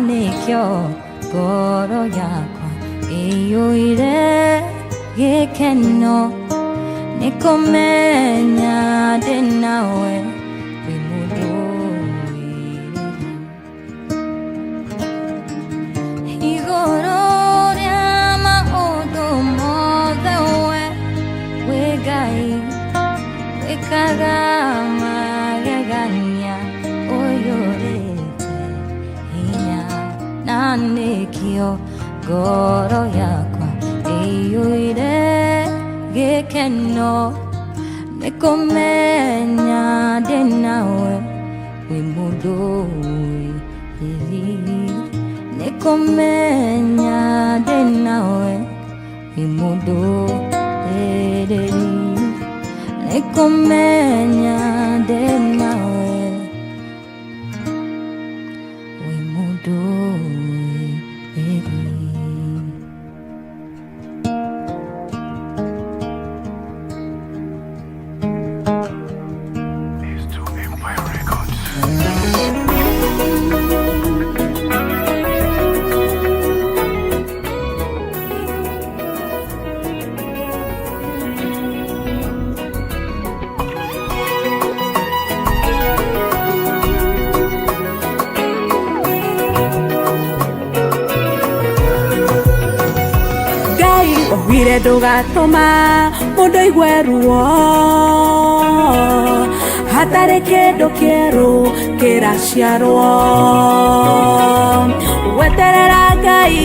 nikyo ngoro yakwa iyũire gĩkeno nĩ kũmenya ndĩ nawe wĩ mũndũ igũrũ rĩa maũndũ mothe wĩ Ngai wĩkaga magegania ũiyũrĩte hinya na nĩkĩo ngoro yakwa ĩiyũire gĩkeno nĩ kũmenya ndĩ nawe wĩ mũndũ nĩ kũmenya ndĩ nawe wĩ mũndũ nĩ kũmenya ndĩ nawe wĩ mũndũ Wire ndũgatũma mũndũ aigue ruo hatarĩ kĩndũ kĩerũ kĩraciarwo weterera Ngai